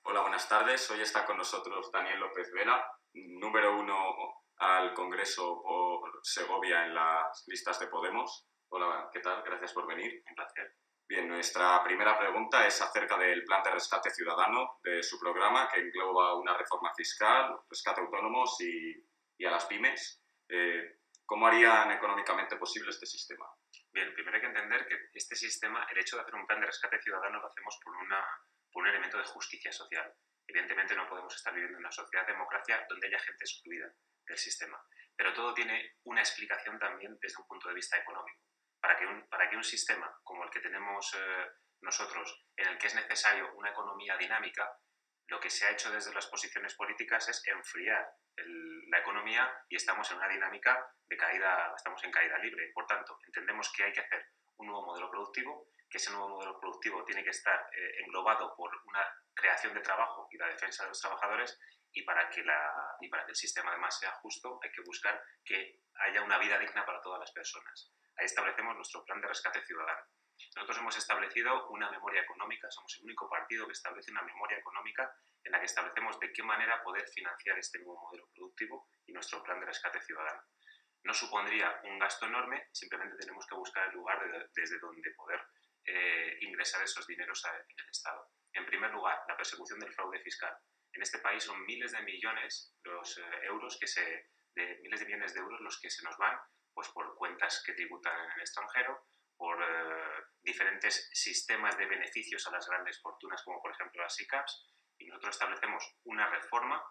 Hola, buenas tardes. Hoy está con nosotros Daniel López Vela, número 1 al Congreso por Segovia en las listas de Podemos. Hola, ¿qué tal? Gracias por venir. Un placer. Bien, nuestra primera pregunta es acerca del plan de rescate ciudadano de su programa, que engloba una reforma fiscal, rescate a autónomos y a las pymes. ¿Cómo harían económicamente posible este sistema? Bien, primero hay que entender que este sistema, el hecho de hacer un plan de rescate ciudadano, lo hacemos por un elemento de justicia social. Evidentemente no podemos estar viviendo en una sociedad de democracia donde haya gente excluida del sistema. Pero todo tiene una explicación también desde un punto de vista económico. Para que un sistema como el que tenemos nosotros, en el que es necesario una economía dinámica, lo que se ha hecho desde las posiciones políticas es enfriar la economía y estamos en una dinámica de caída, estamos en caída libre. Por tanto, entendemos que hay que hacer un nuevo modelo productivo, que ese nuevo modelo productivo tiene que estar englobado por una creación de trabajo y la defensa de los trabajadores, y para que el sistema además sea justo hay que buscar que haya una vida digna para todas las personas. Ahí establecemos nuestro plan de rescate ciudadano. Nosotros hemos establecido una memoria económica, somos el único partido que establece una memoria económica en la que establecemos de qué manera poder financiar este nuevo modelo productivo y nuestro plan de rescate ciudadano. No supondría un gasto enorme, simplemente tenemos que buscar el lugar desde donde poder ingresar esos dineros en el Estado. En primer lugar, la persecución del fraude fiscal. En este país son miles de millones los euros miles de millones de euros los que se nos van pues por cuentas que tributan en el extranjero, por diferentes sistemas de beneficios a las grandes fortunas, como por ejemplo las SICAPs, y nosotros establecemos una reforma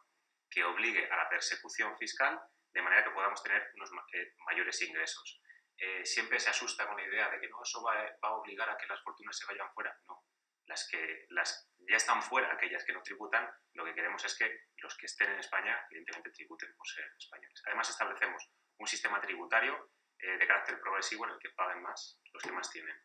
que obligue a la persecución fiscal de manera que podamos tener unos mayores ingresos. Siempre se asusta con la idea de que no, eso va a obligar a que las fortunas se vayan fuera. No, las ya están fuera, aquellas que no tributan, lo que queremos es que los que estén en España, evidentemente, tributen por ser españoles. Además, establecemos un sistema tributario de carácter progresivo en el que paguen más los que más tienen.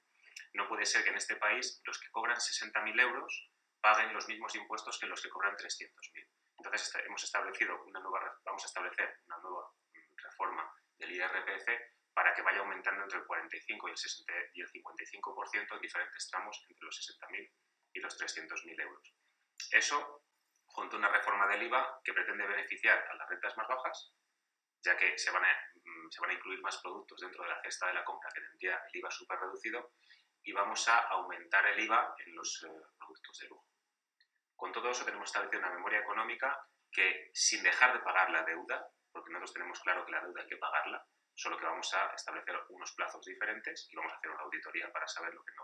No puede ser que en este país los que cobran 60.000 euros paguen los mismos impuestos que los que cobran 300.000. Entonces vamos a establecer una nueva reforma del IRPF para que vaya aumentando entre el 45 y el 55% en diferentes tramos entre los 60.000 y los 300.000 euros. Eso, junto a una reforma del IVA que pretende beneficiar a las rentas más bajas, ya que se van a incluir más productos dentro de la cesta de la compra que tendría el IVA súper reducido, y vamos a aumentar el IVA en los productos de lujo. Con todo eso tenemos establecida una memoria económica que, sin dejar de pagar la deuda, porque nosotros tenemos claro que la deuda hay que pagarla, solo que vamos a establecer unos plazos diferentes y vamos a hacer una auditoría para saber lo que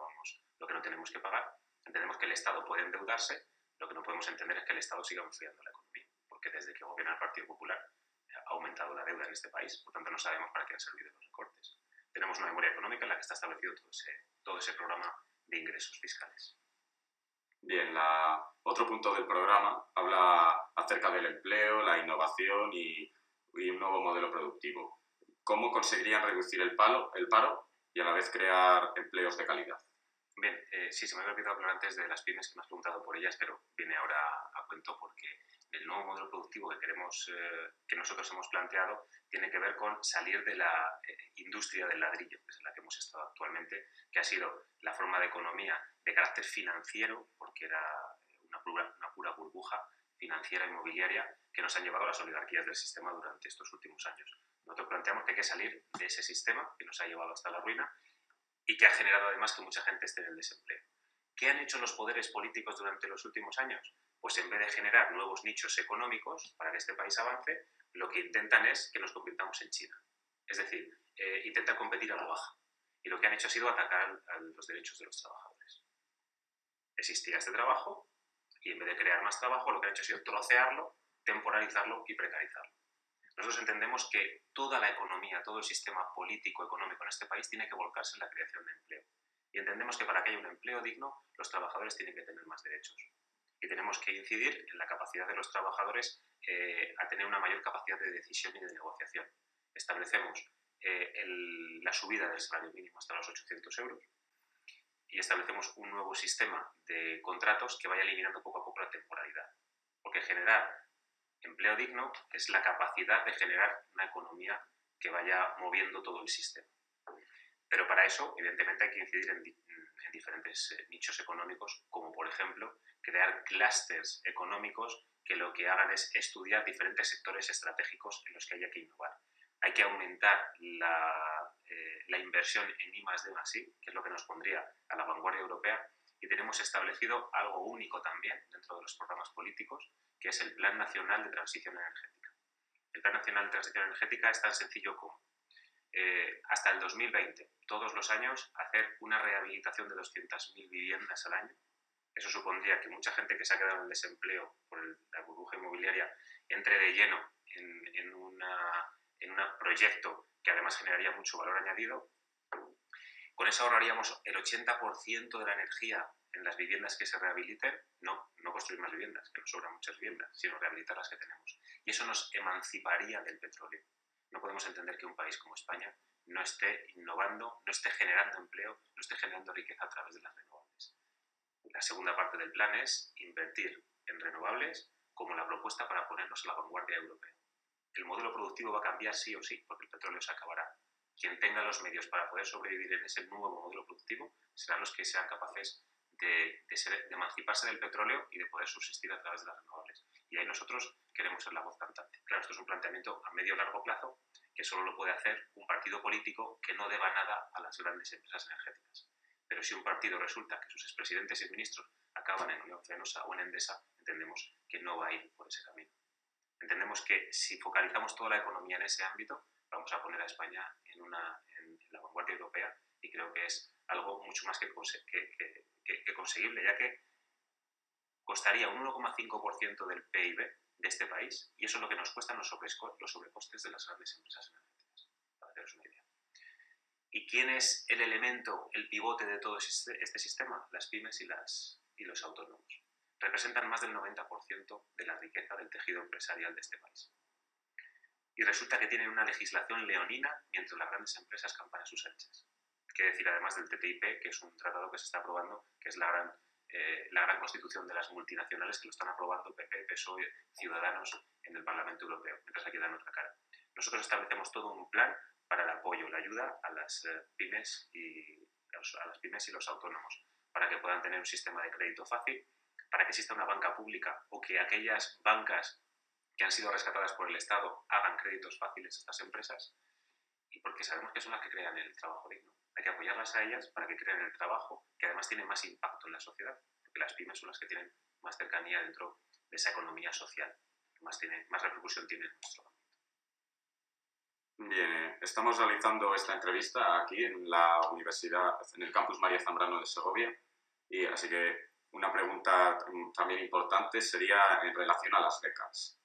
no tenemos que pagar. Entendemos que el Estado puede endeudarse, lo que no podemos entender es que el Estado siga enfriando la economía, porque desde que gobierna el Partido Popular ha aumentado la deuda en este país, por tanto no sabemos para qué han servido los recortes. Tenemos una memoria económica en la que está establecido todo ese programa de ingresos fiscales. Bien, otro punto del programa habla acerca del empleo, la innovación y un nuevo modelo productivo. ¿Cómo conseguirían reducir el paro y a la vez crear empleos de calidad? Bien, sí, se me había olvidado hablar antes de las pymes, que me has preguntado por ellas, pero viene ahora a cuento porque el nuevo modelo productivo que nosotros hemos planteado tiene que ver con salir de la industria del ladrillo, que es en la que hemos estado actualmente, que ha sido la forma de economía de carácter financiero, porque era una pura burbuja financiera inmobiliaria que nos han llevado a las oligarquías del sistema durante estos últimos años. Nosotros planteamos que hay que salir de ese sistema que nos ha llevado hasta la ruina y que ha generado además que mucha gente esté en el desempleo. ¿Qué han hecho los poderes políticos durante los últimos años? Pues en vez de generar nuevos nichos económicos para que este país avance, lo que intentan es que nos convirtamos en China. Es decir, intentar competir a la baja. Y lo que han hecho ha sido atacar a los derechos de los trabajadores. Existía este trabajo y en vez de crear más trabajo, lo que han hecho ha sido trocearlo, temporalizarlo y precarizarlo. Nosotros entendemos que toda la economía, todo el sistema político, económico en este país tiene que volcarse en la creación de empleo. Y entendemos que para que haya un empleo digno, los trabajadores tienen que tener más derechos. Y tenemos que incidir en la capacidad de los trabajadores a tener una mayor capacidad de decisión y de negociación. Establecemos la subida del salario mínimo hasta los 800 euros y establecemos un nuevo sistema de contratos que vaya eliminando poco a poco la temporalidad. Porque generar empleo digno es la capacidad de generar una economía que vaya moviendo todo el sistema. Pero para eso, evidentemente, hay que incidir diferentes nichos económicos, como por ejemplo crear clústeres económicos que lo que hagan es estudiar diferentes sectores estratégicos en los que haya que innovar. Hay que aumentar la inversión en I+D+I, que es lo que nos pondría a la vanguardia europea, y tenemos establecido algo único también dentro de los programas políticos, que es el Plan Nacional de Transición Energética. El Plan Nacional de Transición Energética es tan sencillo como hasta el 2020, todos los años, hacer una rehabilitación de 200.000 viviendas al año. Eso supondría que mucha gente que se ha quedado en el desempleo por la burbuja inmobiliaria entre de lleno en un proyecto que además generaría mucho valor añadido. Con eso ahorraríamos el 80% de la energía en las viviendas que se rehabiliten, no construir más viviendas, que nos sobran muchas viviendas, sino rehabilitar las que tenemos. Y eso nos emanciparía del petróleo. No podemos entender que un país como España no esté innovando, no esté generando empleo, no esté generando riqueza a través de las renovables. La segunda parte del plan es invertir en renovables como la propuesta para ponernos a la vanguardia europea. El modelo productivo va a cambiar sí o sí, porque el petróleo se acabará. Quien tenga los medios para poder sobrevivir en ese nuevo modelo productivo serán los que sean capaces de emanciparse del petróleo y de poder subsistir a través de las renovables. Y ahí nosotros queremos ser la voz cantante. Claro, esto es un planteamiento a medio y largo plazo que solo lo puede hacer un partido político que no deba nada a las grandes empresas energéticas. Pero si un partido resulta que sus expresidentes y ministros acaban en Unión Fenosa o en Endesa, entendemos que no va a ir por ese camino. Entendemos que si focalizamos toda la economía en ese ámbito, vamos a poner a España en la vanguardia europea, y creo que es algo mucho más que conseguible, ya que costaría un 1,5% del PIB de este país, y eso es lo que nos cuestan los sobrecostes de las grandes empresas energéticas, para haceros una idea. ¿Y quién es el elemento, el pivote de todo este sistema? Las pymes y los autónomos. Representan más del 90% de la riqueza del tejido empresarial de este país. Y resulta que tienen una legislación leonina mientras las grandes empresas campan a sus anchas. Qué decir además del TTIP, que es un tratado que se está aprobando, que es la gran constitución de las multinacionales, que lo están aprobando PP, PSOE, Ciudadanos en el Parlamento Europeo, mientras aquí dan otra cara. Nosotros establecemos todo un plan para el apoyo, la ayuda a las pymes y los autónomos, para que puedan tener un sistema de crédito fácil, para que exista una banca pública o que aquellas bancas que han sido rescatadas por el Estado hagan créditos fáciles a estas empresas, y porque sabemos que son las que crean el trabajo digno. Hay que apoyarlas a ellas para que creen el trabajo, que además tiene más impacto en la sociedad, porque las pymes son las que tienen más cercanía dentro de esa economía social, que más repercusión tiene en nuestro ámbito. Bien, estamos realizando esta entrevista aquí en la universidad, en el campus María Zambrano de Segovia, y así que una pregunta también importante sería en relación a las becas.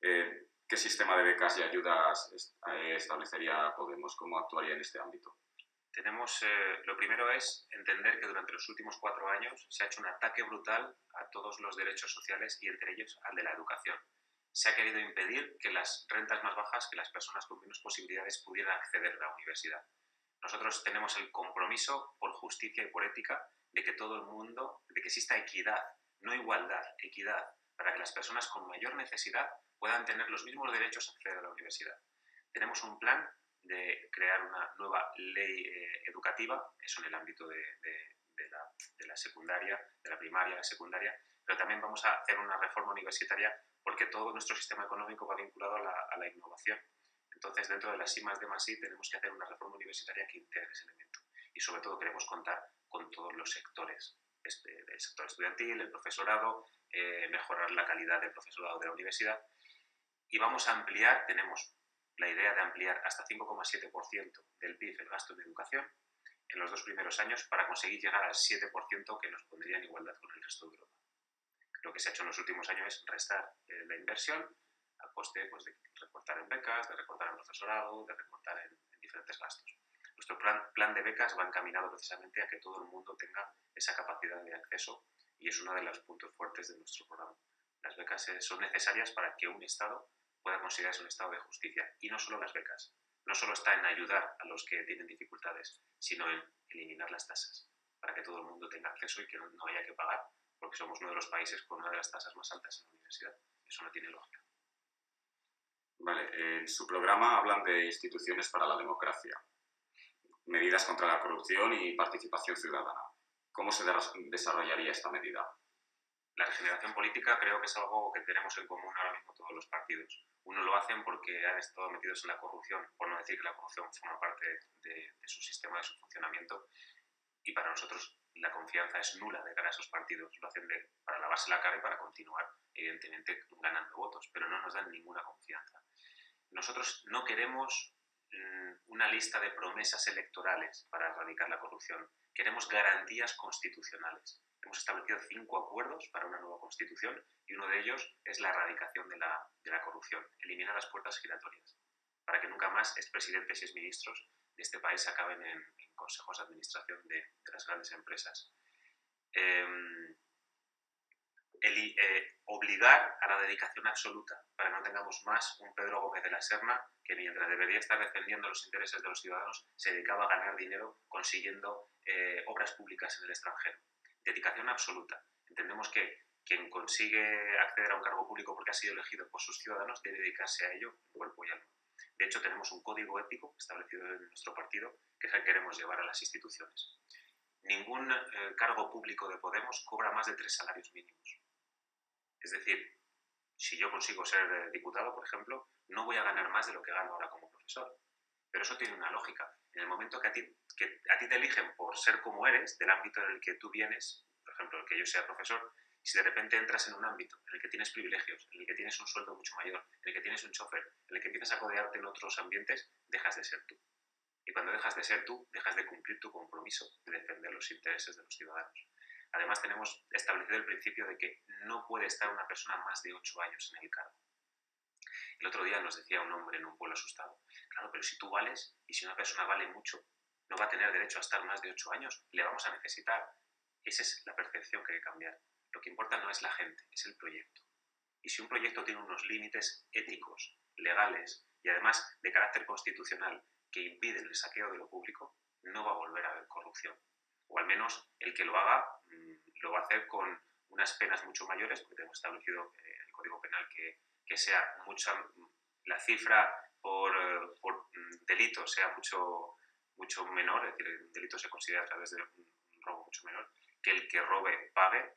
¿Qué sistema de becas y ayudas establecería Podemos? ¿Cómo actuaría en este ámbito? Lo primero es entender que durante los últimos 4 años se ha hecho un ataque brutal a todos los derechos sociales y entre ellos al de la educación. Se ha querido impedir que las rentas más bajas, que las personas con menos posibilidades pudieran acceder a la universidad. Nosotros tenemos el compromiso por justicia y por ética de que todo el mundo, de que exista equidad, no igualdad, equidad, para que las personas con mayor necesidad puedan tener los mismos derechos a acceder a la universidad. Tenemos un plan de crear una nueva ley educativa, eso en el ámbito de la secundaria, de la primaria, la secundaria, pero también vamos a hacer una reforma universitaria porque todo nuestro sistema económico va vinculado a la innovación. Entonces, dentro de las I+D+I tenemos que hacer una reforma universitaria que integre ese elemento. Y sobre todo queremos contar con todos los sectores, el sector estudiantil, el profesorado, mejorar la calidad del profesorado de la universidad. Y vamos a ampliar, tenemos la idea de ampliar hasta 5,7% del PIB el gasto en educación en los 2 primeros años para conseguir llegar al 7% que nos pondría en igualdad con el resto de Europa. Lo que se ha hecho en los últimos años es restar la inversión a coste de recortar en becas, de recortar en profesorado, de recortar en diferentes gastos. Nuestro plan de becas va encaminado precisamente a que todo el mundo tenga esa capacidad de acceso y es uno de los puntos fuertes de nuestro programa. Las becas son necesarias para que un Estado pueda considerarse un Estado de justicia. Y no solo las becas. No solo está en ayudar a los que tienen dificultades, sino en eliminar las tasas, para que todo el mundo tenga acceso y que no haya que pagar, porque somos uno de los países con una de las tasas más altas en la universidad. Eso no tiene lógica. Vale, en su programa hablan de instituciones para la democracia. medidas contra la corrupción y participación ciudadana. ¿Cómo se desarrollaría esta medida? La regeneración política creo que es algo que tenemos en común ahora mismo todos los partidos. Uno lo hacen porque han estado metidos en la corrupción, por no decir que la corrupción forma parte de su sistema, de su funcionamiento, y para nosotros la confianza es nula de cara a esos partidos. Lo hacen para lavarse la cara y para continuar, evidentemente, ganando votos, pero no nos dan ninguna confianza. Nosotros no queremos una lista de promesas electorales para erradicar la corrupción. Queremos garantías constitucionales. Hemos establecido 5 acuerdos para una nueva Constitución y uno de ellos es la erradicación de la corrupción, eliminar las puertas giratorias, para que nunca más expresidentes y exministros de este país acaben en consejos de administración de las grandes empresas. Obligar a la dedicación absoluta para que no tengamos más un Pedro Gómez de la Serna que mientras debería estar defendiendo los intereses de los ciudadanos se dedicaba a ganar dinero consiguiendo obras públicas en el extranjero. Dedicación absoluta. Entendemos que quien consigue acceder a un cargo público porque ha sido elegido por sus ciudadanos debe dedicarse a ello en cuerpo y alma. De hecho, tenemos un código ético establecido en nuestro partido que es el que queremos llevar a las instituciones. Ningún cargo público de Podemos cobra más de 3 salarios mínimos. Es decir, si yo consigo ser diputado, por ejemplo, no voy a ganar más de lo que gano ahora como profesor. Pero eso tiene una lógica. En el momento que a ti te eligen por ser como eres, del ámbito en el que tú vienes, por ejemplo, el que yo sea profesor, si de repente entras en un ámbito en el que tienes privilegios, en el que tienes un sueldo mucho mayor, en el que tienes un chofer, en el que empiezas a codearte en otros ambientes, dejas de ser tú. Y cuando dejas de ser tú, dejas de cumplir tu compromiso de defender los intereses de los ciudadanos. Además, tenemos establecido el principio de que no puede estar una persona más de 8 años en el cargo. El otro día nos decía un hombre en un pueblo asustado, claro, pero si tú vales y si una persona vale mucho, no va a tener derecho a estar más de 8 años, le vamos a necesitar. Esa es la percepción que hay que cambiar. Lo que importa no es la gente, es el proyecto. Y si un proyecto tiene unos límites éticos, legales y además de carácter constitucional que impiden el saqueo de lo público, no va a volver a haber corrupción. O al menos el que lo haga lo va a hacer con unas penas mucho mayores, porque tenemos establecido en el Código Penal que sea la cifra por delito sea mucho menor, es decir, el delito se considera a través de un robo mucho menor, que el que robe pague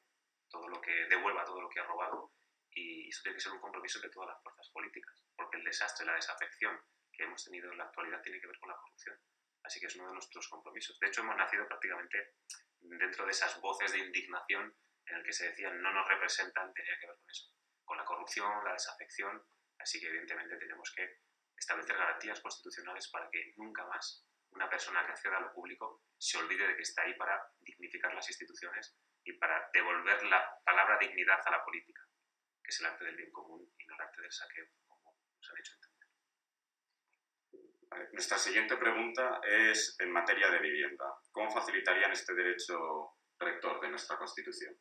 devuelva todo lo que ha robado, y eso tiene que ser un compromiso de todas las fuerzas políticas, porque el desastre, la desafección que hemos tenido en la actualidad tiene que ver con la corrupción. Así que es uno de nuestros compromisos. De hecho, hemos nacido prácticamente dentro de esas voces de indignación en el que se decían no nos representan, tenía que ver con eso, con la corrupción, la desafección. Así que evidentemente tenemos que establecer garantías constitucionales para que nunca más una persona que acceda a lo público se olvide de que está ahí para dignificar las instituciones y para devolver la palabra dignidad a la política, que es el arte del bien común y no el arte del saqueo, como nos han hecho entender. Nuestra siguiente pregunta es en materia de vivienda. ¿Cómo facilitarían este derecho rector de nuestra Constitución?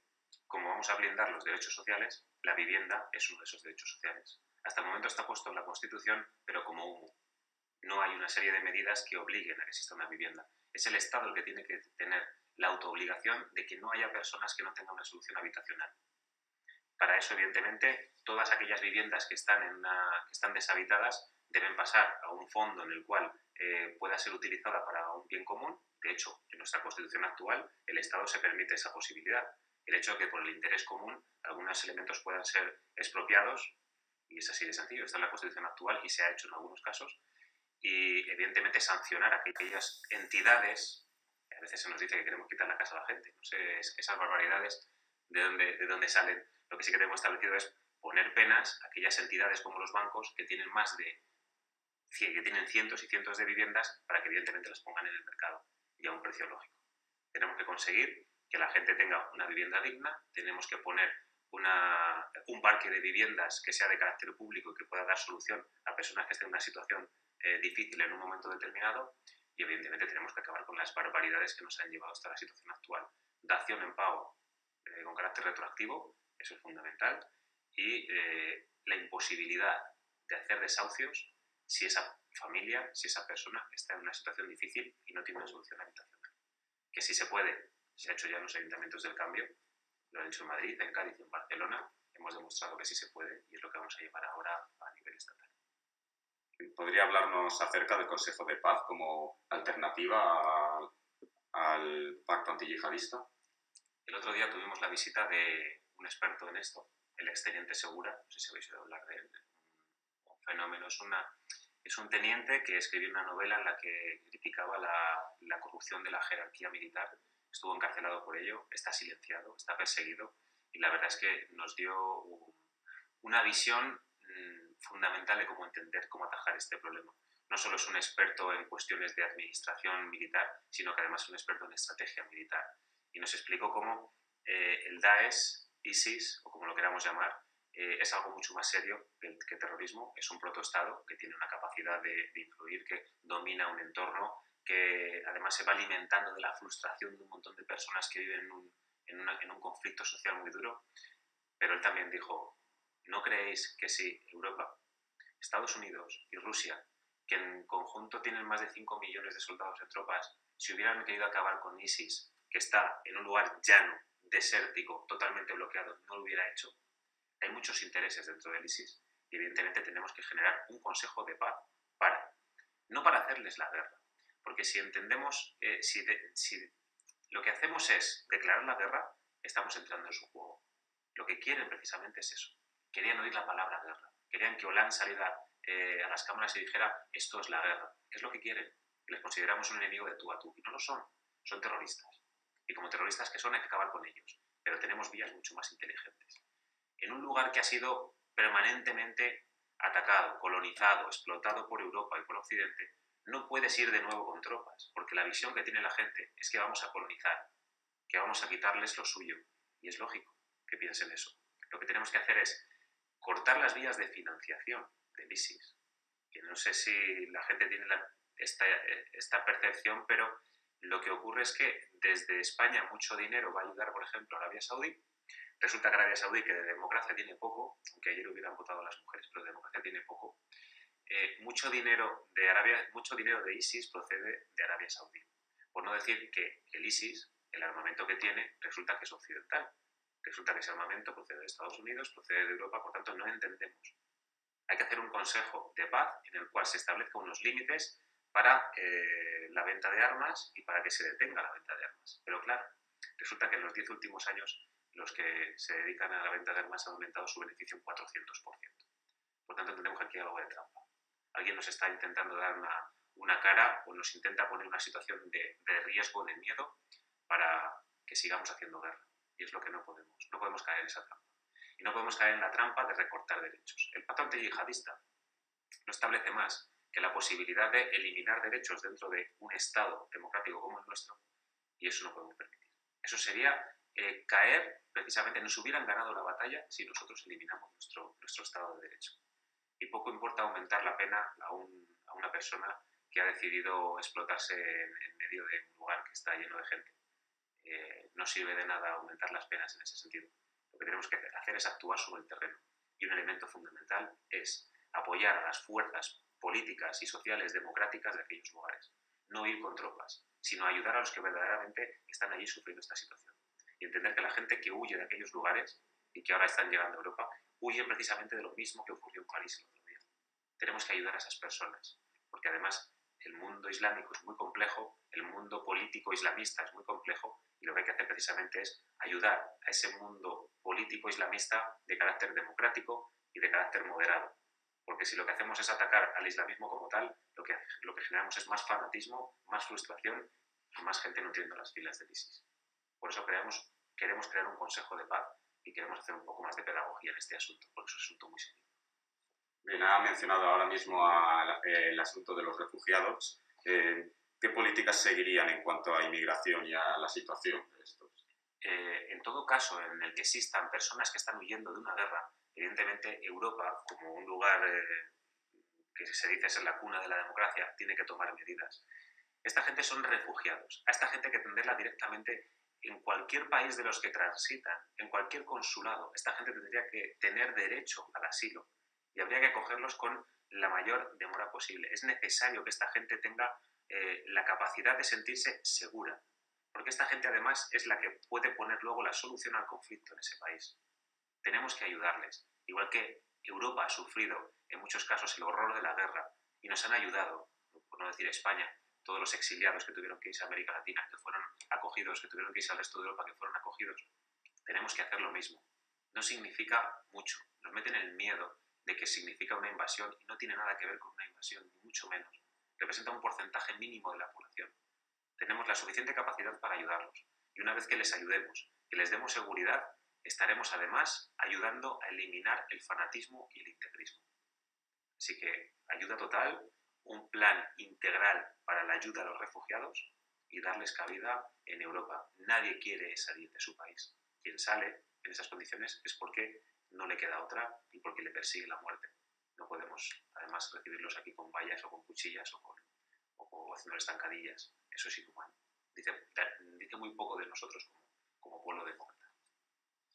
Como vamos a blindar los derechos sociales, la vivienda es uno de esos derechos sociales. Hasta el momento está puesto en la Constitución, pero como humo. No hay una serie de medidas que obliguen a que exista una vivienda. Es el Estado el que tiene que tener la autoobligación de que no haya personas que no tengan una solución habitacional. Para eso, evidentemente, todas aquellas viviendas que están deshabitadas deben pasar a un fondo en el cual pueda ser utilizada para un bien común. De hecho, en nuestra Constitución actual, el Estado se permite esa posibilidad. El hecho de que por el interés común algunos elementos puedan ser expropiados, y es así de sencillo, está en la Constitución actual y se ha hecho en algunos casos, y evidentemente sancionar a aquellas entidades, a veces se nos dice que queremos quitar la casa a la gente, no sé, esas barbaridades de dónde salen. Lo que sí que tenemos establecido es poner penas a aquellas entidades como los bancos que tienen que tienen cientos y cientos de viviendas para que evidentemente las pongan en el mercado y a un precio lógico. Tenemos que conseguir que la gente tenga una vivienda digna, tenemos que poner un parque de viviendas que sea de carácter público y que pueda dar solución a personas que estén en una situación difícil en un momento determinado, y evidentemente tenemos que acabar con las barbaridades que nos han llevado hasta la situación actual. Dación en pago con carácter retroactivo, eso es fundamental, y la imposibilidad de hacer desahucios si esa familia, si esa persona está en una situación difícil y no tiene una solución habitacional. Que sí se puede, se ha hecho ya en los ayuntamientos del cambio, lo han hecho en Madrid, en Cádiz y en Barcelona, hemos demostrado que sí se puede y es lo que vamos a llevar ahora a nivel estatal. ¿Podría hablarnos acerca del Consejo de Paz como alternativa al pacto antiyihadista? El otro día tuvimos la visita de un experto en esto, el exteniente Segura, no sé si habéis oído hablar de él, un fenómeno, es un teniente que escribió una novela en la que criticaba la corrupción de la jerarquía militar, estuvo encarcelado por ello, está silenciado, está perseguido, y la verdad es que nos dio una visión fundamental de cómo entender, cómo atajar este problema. No solo es un experto en cuestiones de administración militar, sino que además es un experto en estrategia militar. Y nos explicó cómo el Daesh, ISIS, o como lo queramos llamar, es algo mucho más serio que terrorismo. Es un protoestado que tiene una capacidad de influir, que domina un entorno, que además se va alimentando de la frustración de un montón de personas que viven en un conflicto social muy duro. Pero él también dijo, ¿no creéis que si Europa, Estados Unidos y Rusia, que en conjunto tienen más de 5 millones de soldados en tropas, si hubieran querido acabar con ISIS, que está en un lugar llano, desértico, totalmente bloqueado, no lo hubiera hecho? Hay muchos intereses dentro del ISIS y evidentemente tenemos que generar un consejo de paz no para hacerles la guerra, porque si entendemos, si lo que hacemos es declarar la guerra, estamos entrando en su juego. Lo que quieren precisamente es eso. Querían oír la palabra guerra. Querían que Hollande saliera a las cámaras y dijera esto es la guerra. ¿Qué es lo que quieren? Les consideramos un enemigo de tú a tú. Y no lo son. Son terroristas. Y como terroristas que son hay que acabar con ellos. Pero tenemos vías mucho más inteligentes. En un lugar que ha sido permanentemente atacado, colonizado, explotado por Europa y por Occidente, no puedes ir de nuevo con tropas, porque la visión que tiene la gente es que vamos a colonizar, que vamos a quitarles lo suyo. Y es lógico que piensen eso. Lo que tenemos que hacer es cortar las vías de financiación del ISIS, que no sé si la gente tiene esta percepción, pero lo que ocurre es que desde España mucho dinero va a ayudar, por ejemplo, a Arabia Saudí. Resulta que Arabia Saudí, que de democracia tiene poco, aunque ayer hubieran votado las mujeres, pero de democracia tiene poco, mucho dinero de ISIS procede de Arabia Saudí. Por no decir que el ISIS, el armamento que tiene, resulta que es occidental. Resulta que ese armamento procede de Estados Unidos, procede de Europa, por tanto no entendemos. Hay que hacer un consejo de paz en el cual se establezcan unos límites para la venta de armas y para que se detenga la venta de armas. Pero claro, resulta que en los 10 últimos años los que se dedican a la venta de armas han aumentado su beneficio un 400%. Por tanto, entendemos que aquí hay algo de trampa. Alguien nos está intentando dar una cara o nos intenta poner una situación de riesgo, de miedo, para que sigamos haciendo guerra. Y es lo que no podemos. No podemos caer en esa trampa. Y no podemos caer en la trampa de recortar derechos. El pacto antiyihadista no establece más que la posibilidad de eliminar derechos dentro de un Estado democrático como el nuestro, y eso no podemos permitir. Eso sería caer, precisamente, nos hubieran ganado la batalla si nosotros eliminamos nuestro Estado de Derecho. Y poco importa aumentar la pena a una persona que ha decidido explotarse en medio de un lugar que está lleno de gente. No sirve de nada aumentar las penas en ese sentido. Lo que tenemos que hacer es actuar sobre el terreno. Y un elemento fundamental es apoyar a las fuerzas políticas y sociales democráticas de aquellos lugares. No ir con tropas, sino ayudar a los que verdaderamente están allí sufriendo esta situación. Y entender que la gente que huye de aquellos lugares y que ahora están llegando a Europa, huyen precisamente de lo mismo que ocurrió en París el otro día. Tenemos que ayudar a esas personas, porque además el mundo islámico es muy complejo, el mundo político islamista es muy complejo, y lo que hay que hacer precisamente es ayudar a ese mundo político islamista de carácter democrático y de carácter moderado. Porque si lo que hacemos es atacar al islamismo como tal, lo que generamos es más fanatismo, más frustración y más gente nutriendo las filas del ISIS. Por eso queremos crear un consejo de paz y queremos hacer un poco más de pedagogía en este asunto, porque es un asunto muy serio. Bien, ha mencionado ahora mismo el asunto de los refugiados. ¿Qué políticas seguirían en cuanto a inmigración y a la situación de estos? En todo caso, en el que existan personas que están huyendo de una guerra, evidentemente Europa, como un lugar que se dice ser la cuna de la democracia, tiene que tomar medidas. Esta gente son refugiados. A esta gente hay que atenderla directamente en cualquier país de los que transitan, en cualquier consulado. Esta gente tendría que tener derecho al asilo y habría que acogerlos con la mayor demora posible. Es necesario que esta gente tenga la capacidad de sentirse segura, porque esta gente además es la que puede poner luego la solución al conflicto en ese país. Tenemos que ayudarles. Igual que Europa ha sufrido en muchos casos el horror de la guerra y nos han ayudado, por no decir España, todos los exiliados que tuvieron que irse a América Latina, que fueron acogidos, que tuvieron que irse al resto de Europa, que fueron acogidos, tenemos que hacer lo mismo. No significa mucho, nos meten el miedo de que significa una invasión y no tiene nada que ver con una invasión, ni mucho menos. Representa un porcentaje mínimo de la población. Tenemos la suficiente capacidad para ayudarlos y una vez que les ayudemos, que les demos seguridad, estaremos además ayudando a eliminar el fanatismo y el integrismo. Así que ayuda total, un plan integral para la ayuda a los refugiados y darles cabida en Europa. Nadie quiere salir de su país. Quien sale en esas condiciones es porque no le queda otra y porque le persigue la muerte. No podemos, además, recibirlos aquí con vallas o con cuchillas o haciendo estancadillas. Eso es inhumano. Dice muy poco de nosotros como pueblo demócrata.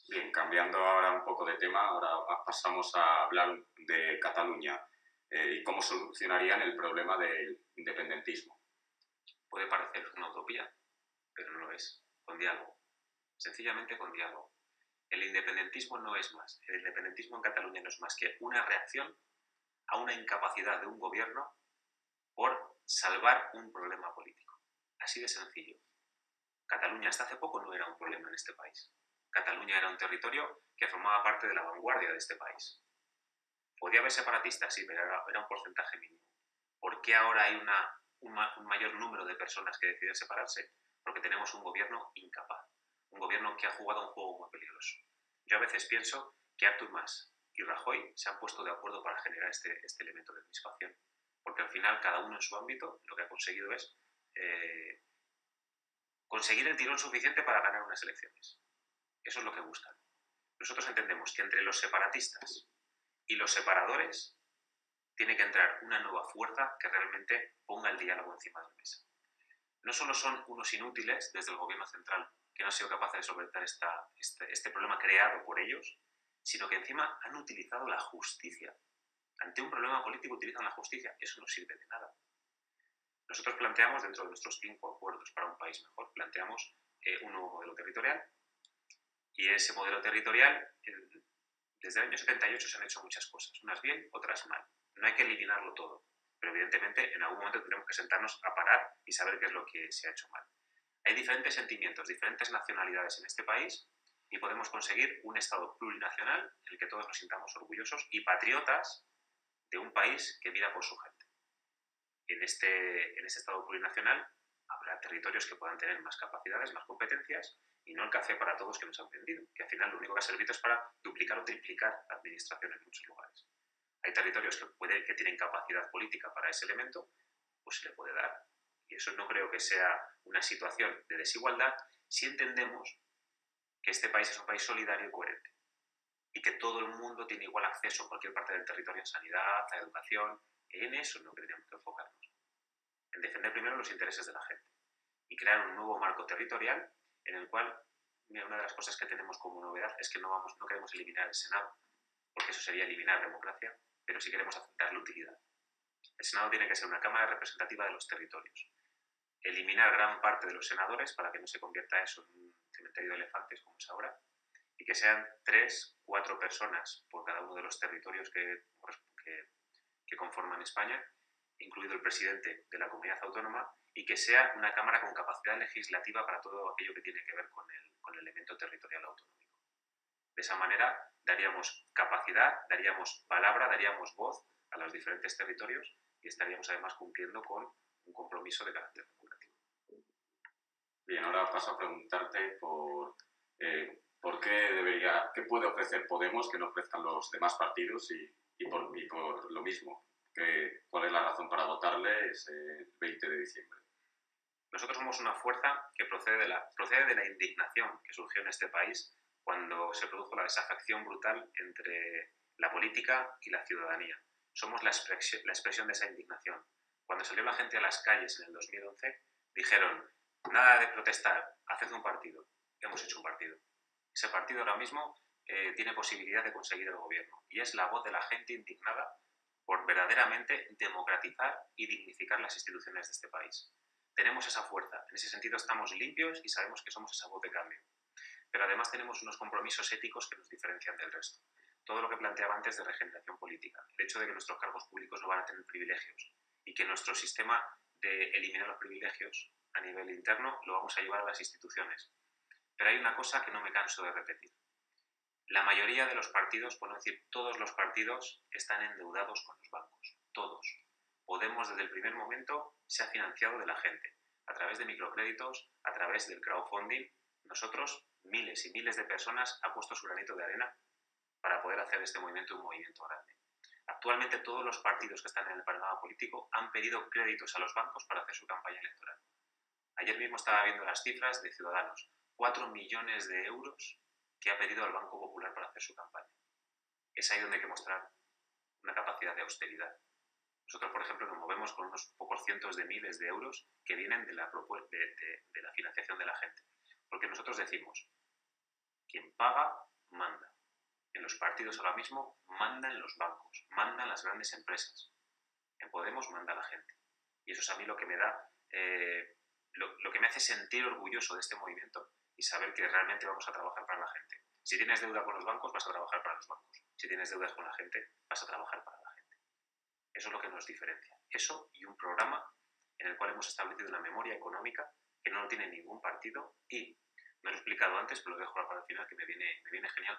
Bien, cambiando ahora un poco de tema, ahora pasamos a hablar de Cataluña y cómo solucionarían el problema del independentismo. Puede parecer una utopía, pero no lo es. Con diálogo. Sencillamente con diálogo. El independentismo no es más. El independentismo en Cataluña no es más que una reacción a una incapacidad de un gobierno por salvar un problema político. Así de sencillo. Cataluña hasta hace poco no era un problema en este país. Cataluña era un territorio que formaba parte de la vanguardia de este país. Podía haber separatistas, sí, pero era un porcentaje mínimo. ¿Por qué ahora hay un mayor número de personas que deciden separarse? Porque tenemos un gobierno incapaz. Un gobierno que ha jugado un juego muy peligroso. Yo a veces pienso que Artur Mas y Rajoy se han puesto de acuerdo para generar este elemento de crispación. Porque al final, cada uno en su ámbito, lo que ha conseguido es conseguir el tirón suficiente para ganar unas elecciones. Eso es lo que buscan. Nosotros entendemos que entre los separatistas y los separadores tiene que entrar una nueva fuerza que realmente ponga el diálogo encima de la mesa. No solo son unos inútiles desde el gobierno central que no han sido capaces de solventar este problema creado por ellos, sino que encima han utilizado la justicia. Ante un problema político utilizan la justicia. Eso no sirve de nada. Nosotros planteamos, dentro de nuestros 5 acuerdos para un país mejor, planteamos un nuevo modelo territorial. Y ese modelo territorial, desde el año 78 se han hecho muchas cosas, unas bien, otras mal. No hay que eliminarlo todo, pero evidentemente en algún momento tenemos que sentarnos a parar y saber qué es lo que se ha hecho mal. Hay diferentes sentimientos, diferentes nacionalidades en este país y podemos conseguir un Estado plurinacional en el que todos nos sintamos orgullosos y patriotas de un país que mira por su gente. En este Estado plurinacional habrá territorios que puedan tener más capacidades, más competencias y no el café para todos que nos han vendido, que al final lo único que ha servido es para duplicar o triplicar la administración en muchos lugares. Hay territorios que tienen capacidad política para ese elemento, pues se le puede dar. Y eso no creo que sea una situación de desigualdad si entendemos que este país es un país solidario y coherente y que todo el mundo tiene igual acceso en cualquier parte del territorio en sanidad, a educación. En eso no tendríamos que enfocarnos. En defender primero los intereses de la gente y crear un nuevo marco territorial en el cual, mira, una de las cosas que tenemos como novedad es que no queremos eliminar el Senado, porque eso sería eliminar democracia, pero sí queremos darle utilidad. El Senado tiene que ser una cámara representativa de los territorios. Eliminar gran parte de los senadores para que no se convierta eso en un cementerio de elefantes como es ahora, y que sean 3, 4 personas por cada uno de los territorios que conforman España, incluido el presidente de la comunidad autónoma, y que sea una cámara con capacidad legislativa para todo aquello que tiene que ver con el elemento territorial autonómico. De esa manera daríamos capacidad, daríamos palabra, daríamos voz a los diferentes territorios y estaríamos además cumpliendo con un compromiso de carácter democrático. Bien, ahora paso a preguntarte por qué puede ofrecer Podemos que no ofrezcan los demás partidos y por lo mismo. ¿Cuál es la razón para votarles el 20 de diciembre? Nosotros somos una fuerza que procede de la indignación que surgió en este país cuando se produjo la desafección brutal entre la política y la ciudadanía. Somos la expresión de esa indignación. Cuando salió la gente a las calles en el 2011, dijeron, nada de protestar, haced un partido. Hemos hecho un partido. Ese partido ahora mismo tiene posibilidad de conseguir el gobierno y es la voz de la gente indignada por verdaderamente democratizar y dignificar las instituciones de este país. Tenemos esa fuerza, en ese sentido estamos limpios y sabemos que somos esa voz de cambio. Pero además tenemos unos compromisos éticos que nos diferencian del resto. Todo lo que planteaba antes de regeneración política, el hecho de que nuestros cargos públicos no van a tener privilegios, y que nuestro sistema de eliminar los privilegios a nivel interno lo vamos a llevar a las instituciones. Pero hay una cosa que no me canso de repetir. La mayoría de los partidos, por no decir todos los partidos, están endeudados con los bancos. Todos. Podemos, desde el primer momento, se ha financiado de la gente. A través de microcréditos, a través del crowdfunding. Nosotros, miles y miles de personas, han puesto su granito de arena para poder hacer de este movimiento un movimiento grande. Actualmente todos los partidos que están en el panorama político han pedido créditos a los bancos para hacer su campaña electoral. Ayer mismo estaba viendo las cifras de Ciudadanos. 4 millones de euros que ha pedido al Banco Popular para hacer su campaña. Es ahí donde hay que mostrar una capacidad de austeridad. Nosotros, por ejemplo, nos movemos con unos pocos cientos de miles de euros que vienen de la financiación de la gente. Porque nosotros decimos, quien paga, manda. En los partidos ahora mismo mandan los bancos, mandan las grandes empresas. En Podemos manda la gente. Y eso es a mí lo que me da, lo que me hace sentir orgulloso de este movimiento y saber que realmente vamos a trabajar para la gente. Si tienes deuda con los bancos, vas a trabajar para los bancos. Si tienes deudas con la gente, vas a trabajar para la gente. Eso es lo que nos diferencia. Eso y un programa en el cual hemos establecido una memoria económica que no lo tiene ningún partido y, no lo he explicado antes, pero lo dejo para el final, que me viene genial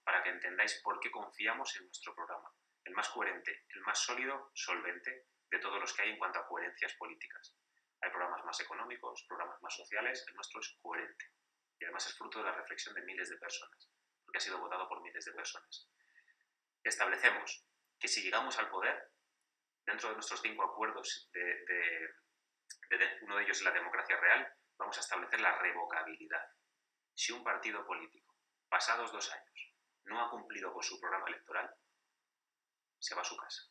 para que entendáis por qué confiamos en nuestro programa. El más coherente, el más sólido, solvente de todos los que hay en cuanto a coherencias políticas. Hay programas más económicos, programas más sociales, el nuestro es coherente. Y además es fruto de la reflexión de miles de personas, porque ha sido votado por miles de personas. Establecemos que si llegamos al poder, dentro de nuestros 5 acuerdos, uno de ellos es la democracia real, vamos a establecer la revocabilidad. Si un partido político, pasados 2 años, no ha cumplido con su programa electoral, se va a su casa.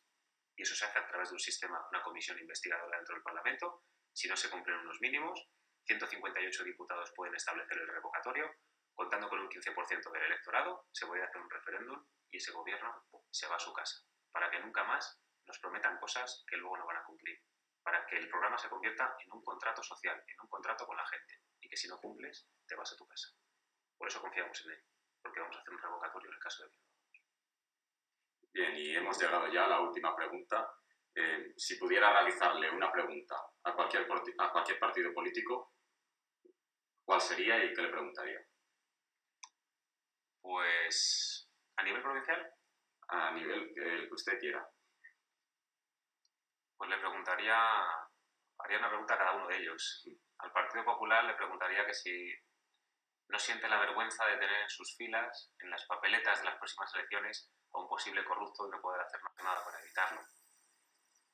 Y eso se hace a través de un sistema, una comisión investigadora dentro del Parlamento. Si no se cumplen unos mínimos, 158 diputados pueden establecer el revocatorio, contando con un 15% del electorado, se puede hacer un referéndum y ese gobierno se va a su casa, para que nunca más nos prometan cosas que luego no van a cumplir, para que el programa se convierta en un contrato social, en un contrato con la gente, y que si no cumples, te vas a tu casa. Por eso confiamos en él, porque vamos a hacer un revocatorio en el caso de que no. Bien, y hemos llegado ya a la última pregunta. Si pudiera realizarle una pregunta a cualquier partido político, ¿cuál sería y qué le preguntaría? Pues, ¿a nivel provincial? A nivel que usted quiera. Pues le haría una pregunta a cada uno de ellos. Al Partido Popular le preguntaría que si no siente la vergüenza de tener en sus filas, en las papeletas de las próximas elecciones, a un posible corrupto y no poder hacer nada para evitarlo.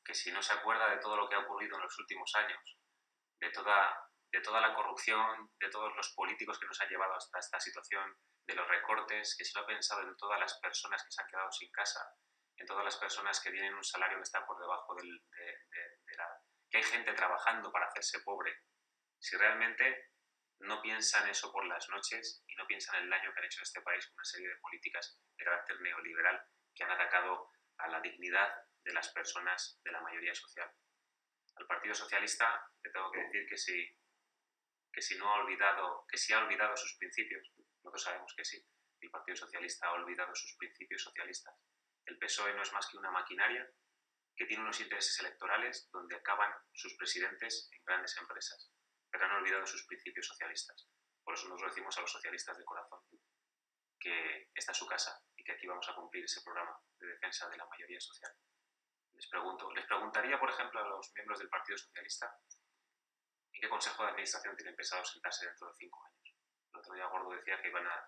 Que si no se acuerda de todo lo que ha ocurrido en los últimos años, de toda la corrupción, de todos los políticos que nos han llevado hasta esta situación, de los recortes, que si no ha pensado en todas las personas que se han quedado sin casa, en todas las personas que tienen un salario que está por debajo que hay gente trabajando para hacerse pobre. Si realmente no piensan eso por las noches y no piensan el daño que han hecho en este país con una serie de políticas de carácter neoliberal que han atacado a la dignidad de las personas de la mayoría social. Al Partido Socialista le tengo que decir que si ha olvidado sus principios, nosotros sabemos que sí, el Partido Socialista ha olvidado sus principios socialistas. El PSOE no es más que una maquinaria que tiene unos intereses electorales donde acaban sus presidentes en grandes empresas, pero han olvidado sus principios socialistas. Por eso nos lo decimos a los socialistas de corazón, que esta es su casa y que aquí vamos a cumplir ese programa de defensa de la mayoría social. Les preguntaría, por ejemplo, a los miembros del Partido Socialista en qué consejo de administración tienen pensado sentarse dentro de 5 años. El otro día Gordo decía que iban a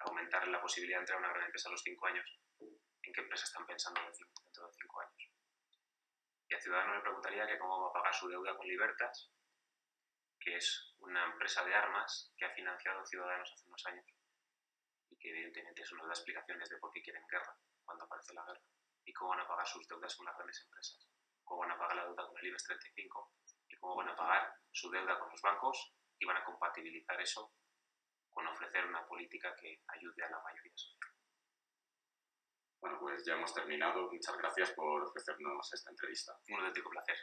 aumentar la posibilidad de entrar a una gran empresa a los 5 años. ¿En qué empresa están pensando dentro de 5 años? Y a Ciudadanos le preguntaría que cómo va a pagar su deuda con Libertas, que es una empresa de armas que ha financiado Ciudadanos hace unos años y que evidentemente eso nos da explicaciones de por qué quieren guerra cuando aparece la guerra, y cómo van a pagar sus deudas con las grandes empresas, cómo van a pagar la deuda con el IBEX 35 y cómo van a pagar su deuda con los bancos y van a compatibilizar eso con ofrecer una política que ayude a la mayoría social. Bueno, pues ya hemos terminado. Muchas gracias por ofrecernos esta entrevista. Un auténtico placer.